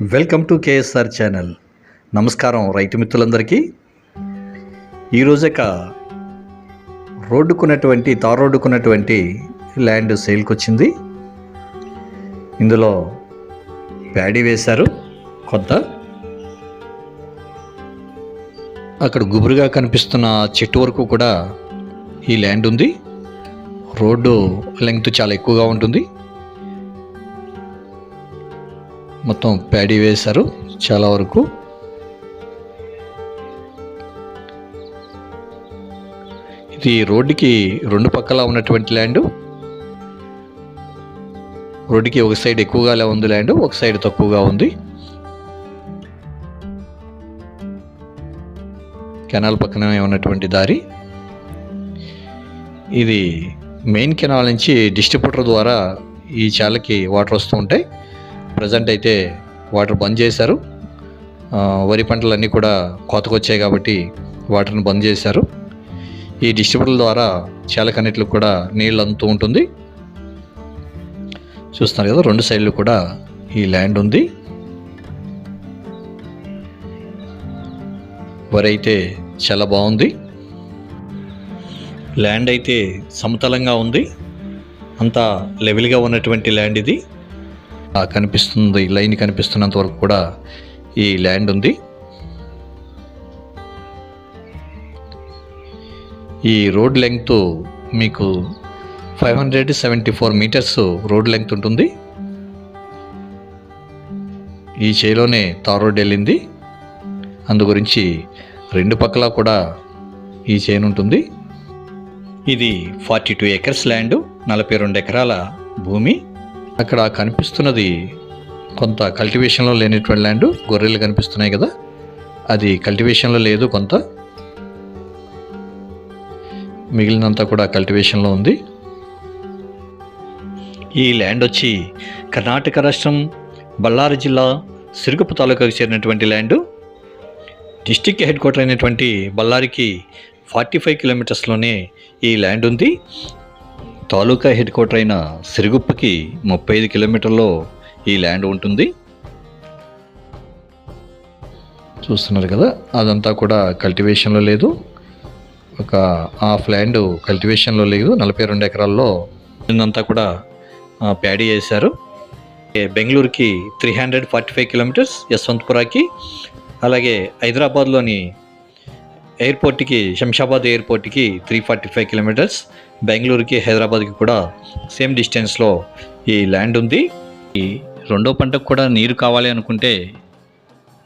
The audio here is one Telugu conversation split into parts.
Welcome to KSR channel. నమస్కారం రైతు మిత్రులందరికీ. ఈరోజు తార్ రోడ్డుకున్నటువంటి ల్యాండ్ సేల్కి వచ్చింది. ఇందులో ప్యాడీ వేశారు కొత్త. అక్కడ గుబురుగా కనిపిస్తున్న చెట్టు వరకు కూడా ఈ ల్యాండ్ ఉంది. రోడ్డు లెంగ్త్ చాలా ఎక్కువగా ఉంటుంది. మొత్తం ప్యాడీ వేశారు చాలా వరకు. ఇది రోడ్డుకి రెండు పక్కల ఉన్నటువంటి ల్యాండ్. రోడ్డుకి ఒక సైడ్ ఎక్కువగా ఉంది ల్యాండ్, ఒక సైడ్ తక్కువగా ఉంది. కెనాల్ పక్కనే ఉన్నటువంటి దారి ఇది. మెయిన్ కెనాల్ నుంచి డిస్ట్రిబ్యూటర్ ద్వారా ఈ చాలకి వాటర్ వస్తూ ఉంటాయి. ప్రజెంట్ అయితే వాటర్ బంద్ చేశారు. వరి పంటలన్నీ కూడా కోతకొచ్చాయి కాబట్టి వాటర్ని బంద్ చేశారు. ఈ డిస్ట్రిబ్యూటర్ ద్వారా చాలకన్నిటికి కూడా నీళ్ళు అందుతూ ఉంటుంది. చూస్తున్నారు కదా, రెండు సైడ్లు కూడా ఈ ల్యాండ్ ఉంది. వరి అయితే చాలా బాగుంది. ల్యాండ్ అయితే సమతలంగా ఉంది. అంతా లెవెల్గా ఉన్నటువంటి ల్యాండ్ ఇది. కనిపిస్తుంది లైన్ కనిపిస్తున్నంత వరకు కూడా ఈ ల్యాండ్ ఉంది. ఈ రోడ్ లెంగ్త్ మీకు 574 మీటర్స్ రోడ్ లెంగ్త్ ఉంటుంది. ఈ చేలోనే తార్ రోడ్ వెళ్ళింది. అందు గురించి రెండు పక్కల కూడా ఈ చేను ఉంటుంది. ఇది 42 ఎకర్స్ ల్యాండ్, 42 ఎకరాల భూమి. అక్కడ కనిపిస్తున్నది కొంత కల్టివేషన్లో లేనటువంటి ల్యాండ్. గొర్రెలు కనిపిస్తున్నాయి కదా, అది కల్టివేషన్లో లేదు. కొంత మిగిలినంతా కూడా కల్టివేషన్లో ఉంది. ఈ ల్యాండ్ వచ్చి కర్ణాటక రాష్ట్రం బళ్ళారి జిల్లా సిరుగుప్పు తాలూకాకు చేరినటువంటి ల్యాండ్. డిస్టిక్ హెడ్ క్వార్టర్ అయినటువంటి బళ్ళారికి 45 కిలోమీటర్స్లోనే ఈ ల్యాండ్ ఉంది. తాలూకా హెడ్ క్వార్టర్ అయిన సిరుగుప్పకి 35 కిలోమీటర్లో ఈ ల్యాండ్ ఉంటుంది. చూస్తున్నారు కదా, అదంతా కూడా కల్టివేషన్లో లేదు. ఒక హాఫ్ ల్యాండ్ కల్టివేషన్లో లేదు. 42 ఎకరాల్లో ఇదంతా కూడా ప్యాడీ వేశారు. బెంగళూరుకి 345 కిలోమీటర్స్ యశ్వంతపురాకి, అలాగే హైదరాబాద్లోని ఎయిర్పోర్ట్కి, శంషాబాద్ ఎయిర్పోర్ట్కి 345 కిలోమీటర్స్. బెంగళూరుకి హైదరాబాద్కి కూడా సేమ్ డిస్టెన్స్లో ఈ ల్యాండ్ ఉంది. ఈ రెండో పంటకు కూడా నీరు కావాలి అనుకుంటే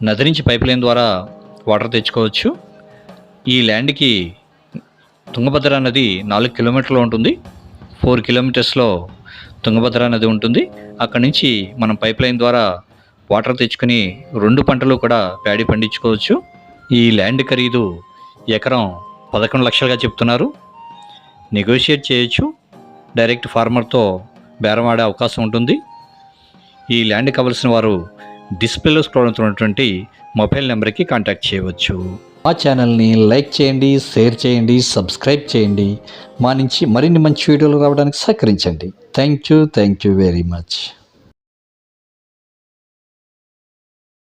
నది నుంచి పైప్ లైన్ ద్వారా వాటర్ తెచ్చుకోవచ్చు. ఈ ల్యాండ్కి తుంగభద్ర నది 4 కిలోమీటర్లు ఉంటుంది. 4 కిలోమీటర్స్లో తుంగభద్ర నది ఉంటుంది. అక్కడి నుంచి మనం పైప్ లైన్ ద్వారా వాటర్ తెచ్చుకొని రెండు పంటలు కూడా ప్యాడీ పండించుకోవచ్చు. ఈ ల్యాండ్ ఖరీదు ఎకరం 11 లక్షలుగా చెప్తున్నారు. నెగోషియేట్ చేయొచ్చు. డైరెక్ట్ ఫార్మర్తో బేరం ఆడే అవకాశం ఉంటుంది. ఈ ల్యాండ్ కావాల్సిన వారు డిస్ప్లేలో స్క్రోల్ అవుతున్నటువంటి మొబైల్ నెంబర్కి కాంటాక్ట్ చేయవచ్చు. మా ఛానల్ని లైక్ చేయండి, షేర్ చేయండి, సబ్స్క్రైబ్ చేయండి. మా నుంచి మరిన్ని మంచి వీడియోలు రావడానికి సహకరించండి. Thank you very much.